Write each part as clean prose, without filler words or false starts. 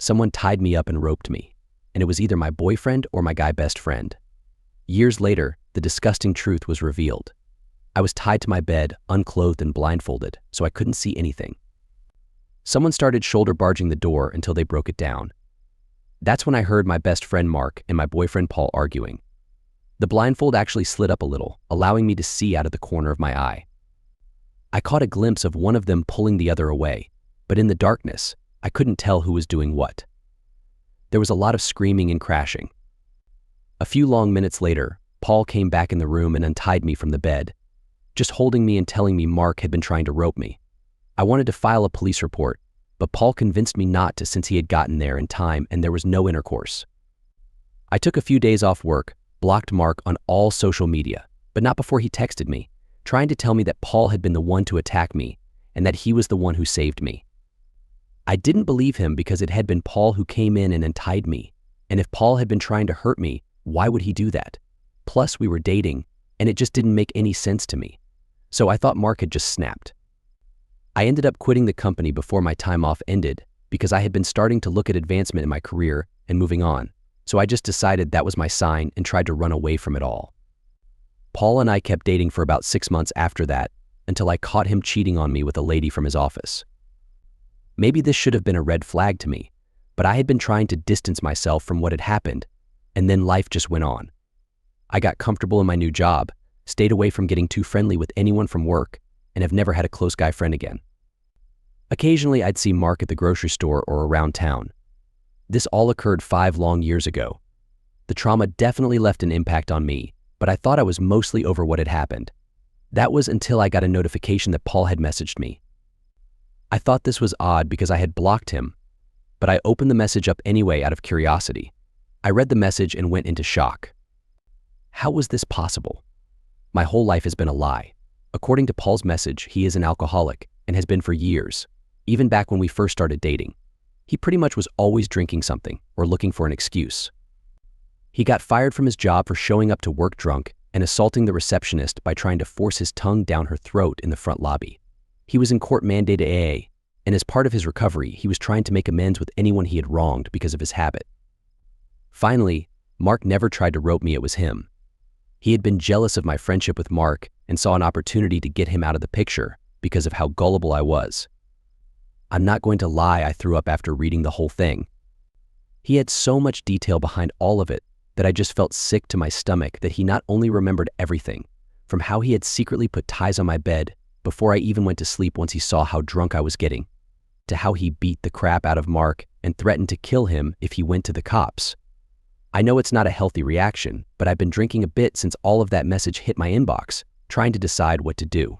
someone tied me up and roped me, and it was either my boyfriend or my guy best friend. Years later, the disgusting truth was revealed. I was tied to my bed, unclothed and blindfolded, so I couldn't see anything. Someone started shoulder barging the door until they broke it down. That's when I heard my best friend Mark and my boyfriend Paul arguing. The blindfold actually slid up a little, allowing me to see out of the corner of my eye. I caught a glimpse of one of them pulling the other away, but in the darkness, I couldn't tell who was doing what. There was a lot of screaming and crashing. A few long minutes later, Paul came back in the room and untied me from the bed, just holding me and telling me Mark had been trying to rope me. I wanted to file a police report, but Paul convinced me not to since he had gotten there in time and there was no intercourse. I took a few days off work, blocked Mark on all social media, but not before he texted me, trying to tell me that Paul had been the one to attack me and that he was the one who saved me. I didn't believe him because it had been Paul who came in and untied me, and if Paul had been trying to hurt me, why would he do that? Plus, we were dating, and it just didn't make any sense to me. So I thought Mark had just snapped. I ended up quitting the company before my time off ended because I had been starting to look at advancement in my career and moving on, so I just decided that was my sign and tried to run away from it all. Paul and I kept dating for about 6 months after that until I caught him cheating on me with a lady from his office. Maybe this should have been a red flag to me, but I had been trying to distance myself from what had happened, and then life just went on. I got comfortable in my new job, stayed away from getting too friendly with anyone from work, and have never had a close guy friend again. Occasionally, I'd see Mark at the grocery store or around town. This all occurred 5 long years ago. The trauma definitely left an impact on me, but I thought I was mostly over what had happened. That was until I got a notification that Paul had messaged me. I thought this was odd because I had blocked him, but I opened the message up anyway out of curiosity. I read the message and went into shock. How was this possible? My whole life has been a lie. According to Paul's message, he is an alcoholic and has been for years, even back when we first started dating. He pretty much was always drinking something or looking for an excuse. He got fired from his job for showing up to work drunk and assaulting the receptionist by trying to force his tongue down her throat in the front lobby. He was in court-mandated AA, and as part of his recovery, he was trying to make amends with anyone he had wronged because of his habit. Finally, Mark never tried to rope me, it was him. He had been jealous of my friendship with Mark and saw an opportunity to get him out of the picture because of how gullible I was. I'm not going to lie, I threw up after reading the whole thing. He had so much detail behind all of it that I just felt sick to my stomach that he not only remembered everything, from how he had secretly put ties on my bed before I even went to sleep once he saw how drunk I was getting, to how he beat the crap out of Mark and threatened to kill him if he went to the cops. I know it's not a healthy reaction, but I've been drinking a bit since all of that message hit my inbox, trying to decide what to do.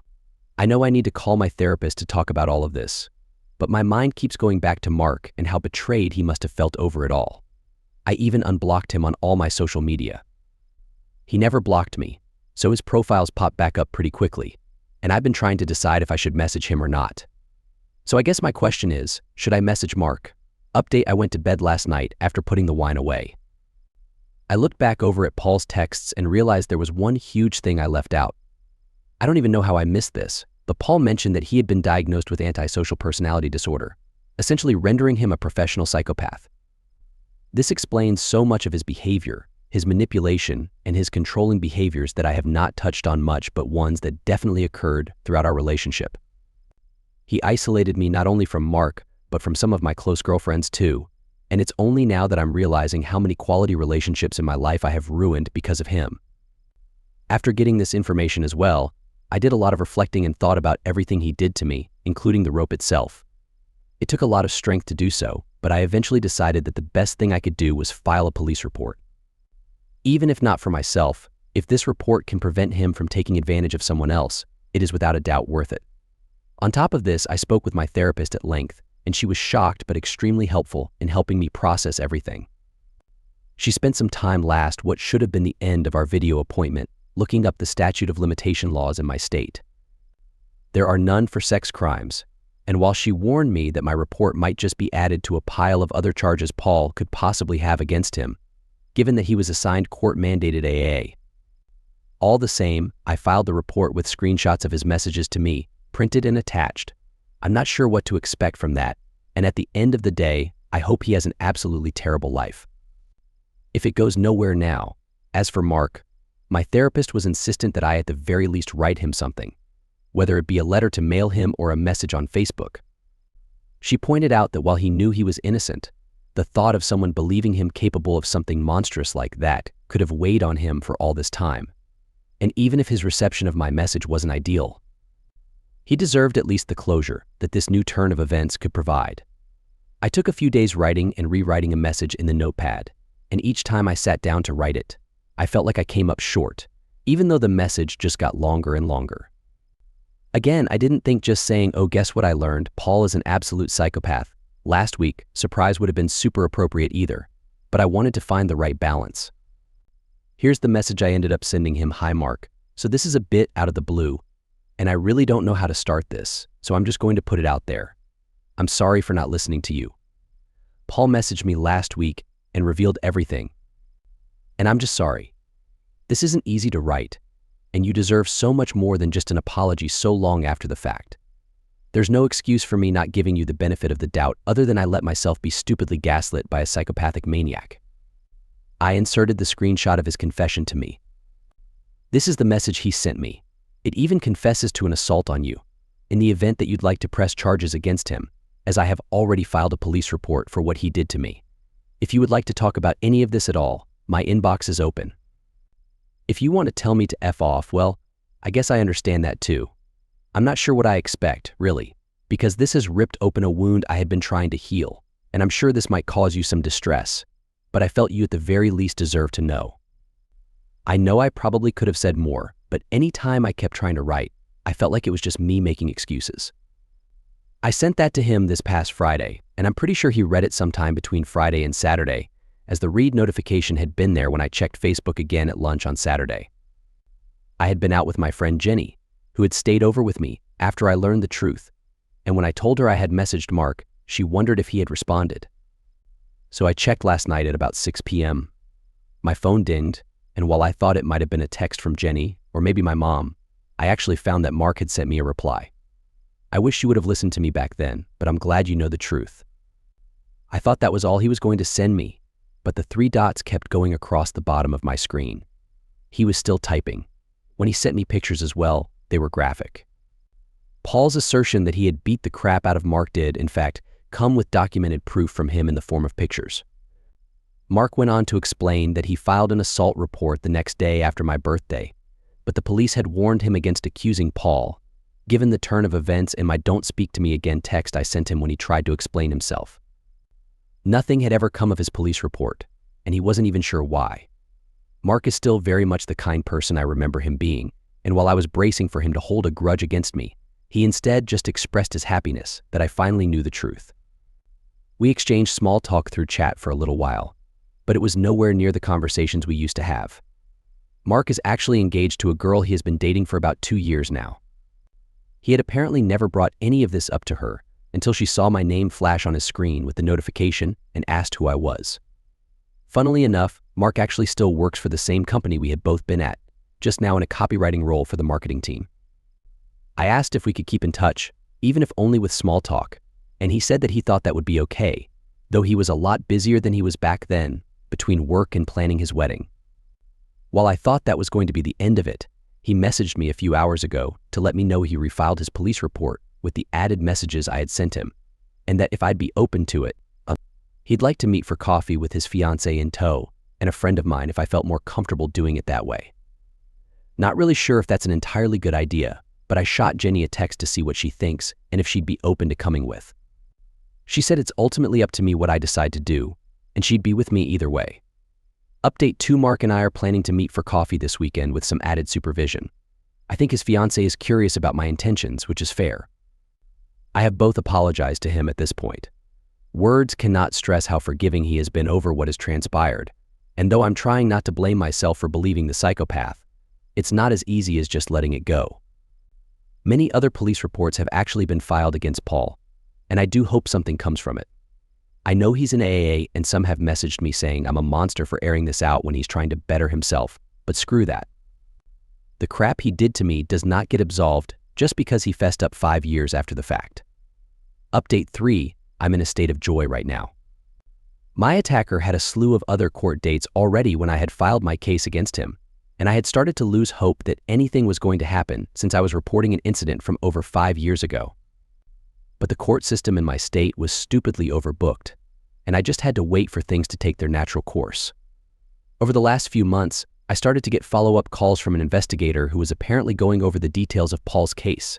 I know I need to call my therapist to talk about all of this, but my mind keeps going back to Mark and how betrayed he must have felt over it all. I even unblocked him on all my social media. He never blocked me, so his profiles popped back up pretty quickly, and I've been trying to decide if I should message him or not. So I guess my question is, should I message Mark? Update: I went to bed last night after putting the wine away. I looked back over at Paul's texts and realized there was one huge thing I left out. I don't even know how I missed this, but Paul mentioned that he had been diagnosed with antisocial personality disorder, essentially rendering him a professional psychopath. This explains so much of his behavior, his manipulation, and his controlling behaviors that I have not touched on much, but ones that definitely occurred throughout our relationship. He isolated me not only from Mark, but from some of my close girlfriends too, and it's only now that I'm realizing how many quality relationships in my life I have ruined because of him. After getting this information as well, I did a lot of reflecting and thought about everything he did to me, including the rope itself. It took a lot of strength to do so, but I eventually decided that the best thing I could do was file a police report. Even if not for myself, if this report can prevent him from taking advantage of someone else, it is without a doubt worth it. On top of this, I spoke with my therapist at length, and she was shocked but extremely helpful in helping me process everything. She spent some time last what should have been the end of our video appointment, looking up the statute of limitation laws in my state. There are none for sex crimes, and while she warned me that my report might just be added to a pile of other charges Paul could possibly have against him, given that he was assigned court-mandated AA. All the same, I filed the report with screenshots of his messages to me, printed and attached. I'm not sure what to expect from that, and at the end of the day, I hope he has an absolutely terrible life. If it goes nowhere now, as for Mark, my therapist was insistent that I at the very least write him something, whether it be a letter to mail him or a message on Facebook. She pointed out that while he knew he was innocent, the thought of someone believing him capable of something monstrous like that could have weighed on him for all this time. And even if his reception of my message wasn't ideal, he deserved at least the closure that this new turn of events could provide. I took a few days writing and rewriting a message in the notepad, and each time I sat down to write it, I felt like I came up short, even though the message just got longer and longer. Again, I didn't think just saying, "Oh, guess what I learned? Paul is an absolute psychopath," last week, surprise would have been super appropriate either, but I wanted to find the right balance. Here's the message I ended up sending him. "Hi, Mark. So this is a bit out of the blue, and I really don't know how to start this, so I'm just going to put it out there. I'm sorry for not listening to you. Paul messaged me last week and revealed everything, and I'm just sorry. This isn't easy to write, and you deserve so much more than just an apology so long after the fact. There's no excuse for me not giving you the benefit of the doubt other than I let myself be stupidly gaslit by a psychopathic maniac." I inserted the screenshot of his confession to me. This is the message he sent me. It even confesses to an assault on you, in the event that you'd like to press charges against him, as I have already filed a police report for what he did to me. If you would like to talk about any of this at all, my inbox is open. If you want to tell me to F off, well, I guess I understand that too. I'm not sure what I expect, really, because this has ripped open a wound I had been trying to heal, and I'm sure this might cause you some distress, but I felt you at the very least deserve to know. I know I probably could have said more, but any time I kept trying to write, I felt like it was just me making excuses. I sent that to him this past Friday, and I'm pretty sure he read it sometime between Friday and Saturday, as the read notification had been there when I checked Facebook again at lunch on Saturday. I had been out with my friend Jenny, who had stayed over with me after I learned the truth, and when I told her I had messaged Mark, she wondered if he had responded. So I checked last night at about 6 p.m. My phone dinged, and while I thought it might have been a text from Jenny, or maybe my mom, I actually found that Mark had sent me a reply. I wish you would have listened to me back then, but I'm glad you know the truth. I thought that was all he was going to send me, but the 3 dots kept going across the bottom of my screen. He was still typing. When he sent me pictures as well, they were graphic. Paul's assertion that he had beat the crap out of Mark did, in fact, come with documented proof from him in the form of pictures. Mark went on to explain that he filed an assault report the next day after my birthday, but the police had warned him against accusing Paul, given the turn of events in my "don't speak to me again" text I sent him when he tried to explain himself. Nothing had ever come of his police report, and he wasn't even sure why. Mark is still very much the kind person I remember him being, and while I was bracing for him to hold a grudge against me, he instead just expressed his happiness that I finally knew the truth. We exchanged small talk through chat for a little while, but it was nowhere near the conversations we used to have. Mark is actually engaged to a girl he has been dating for about 2 years now. He had apparently never brought any of this up to her until she saw my name flash on his screen with the notification and asked who I was. Funnily enough, Mark actually still works for the same company we had both been at, just now in a copywriting role for the marketing team. I asked if we could keep in touch, even if only with small talk, and he said that he thought that would be okay, though he was a lot busier than he was back then, between work and planning his wedding. While I thought that was going to be the end of it, he messaged me a few hours ago to let me know he refiled his police report with the added messages I had sent him, and that if I'd be open to it, he'd like to meet for coffee with his fiancée in tow and a friend of mine if I felt more comfortable doing it that way. Not really sure if that's an entirely good idea, but I shot Jenny a text to see what she thinks and if she'd be open to coming with. She said it's ultimately up to me what I decide to do, and she'd be with me either way. Update 2: Mark and I are planning to meet for coffee this weekend with some added supervision. I think his fiancée is curious about my intentions, which is fair. I have both apologized to him at this point. Words cannot stress how forgiving he has been over what has transpired, and though I'm trying not to blame myself for believing the psychopath, it's not as easy as just letting it go. Many other police reports have actually been filed against Paul, and I do hope something comes from it. I know he's in AA, and some have messaged me saying I'm a monster for airing this out when he's trying to better himself, but screw that. The crap he did to me does not get absolved just because he fessed up 5 years after the fact. Update 3: I'm in a state of joy right now. My attacker had a slew of other court dates already when I had filed my case against him, and I had started to lose hope that anything was going to happen since I was reporting an incident from over 5 years ago. But the court system in my state was stupidly overbooked, and I just had to wait for things to take their natural course. Over the last few months, I started to get follow-up calls from an investigator who was apparently going over the details of Paul's case.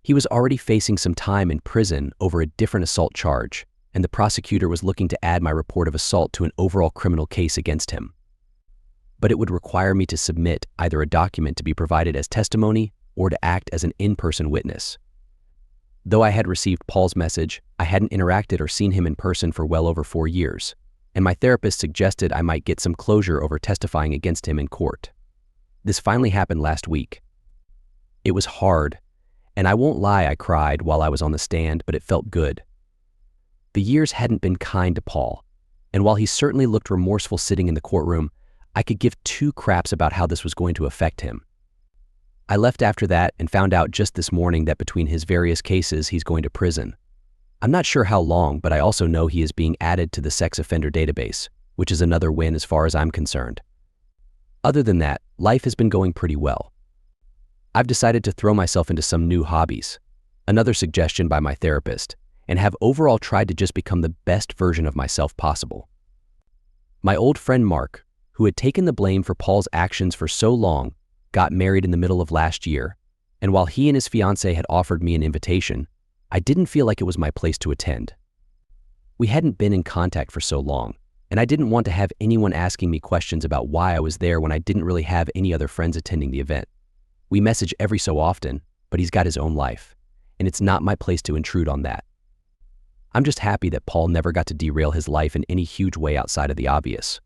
He was already facing some time in prison over a different assault charge, and the prosecutor was looking to add my report of assault to an overall criminal case against him. But it would require me to submit either a document to be provided as testimony or to act as an in-person witness. Though I had received Paul's message, I hadn't interacted or seen him in person for well over 4 years, and my therapist suggested I might get some closure over testifying against him in court. This finally happened last week. It was hard, and I won't lie, I cried while I was on the stand, but it felt good. The years hadn't been kind to Paul, and while he certainly looked remorseful sitting in the courtroom, I could give two craps about how this was going to affect him. I left after that and found out just this morning that between his various cases, he's going to prison. I'm not sure how long, but I also know he is being added to the sex offender database, which is another win as far as I'm concerned. Other than that, life has been going pretty well. I've decided to throw myself into some new hobbies, another suggestion by my therapist, and have overall tried to just become the best version of myself possible. My old friend Mark, who had taken the blame for Paul's actions for so long, got married in the middle of last year, and while he and his fiancée had offered me an invitation, I didn't feel like it was my place to attend. We hadn't been in contact for so long, and I didn't want to have anyone asking me questions about why I was there when I didn't really have any other friends attending the event. We message every so often, but he's got his own life, and it's not my place to intrude on that. I'm just happy that Paul never got to derail his life in any huge way outside of the obvious.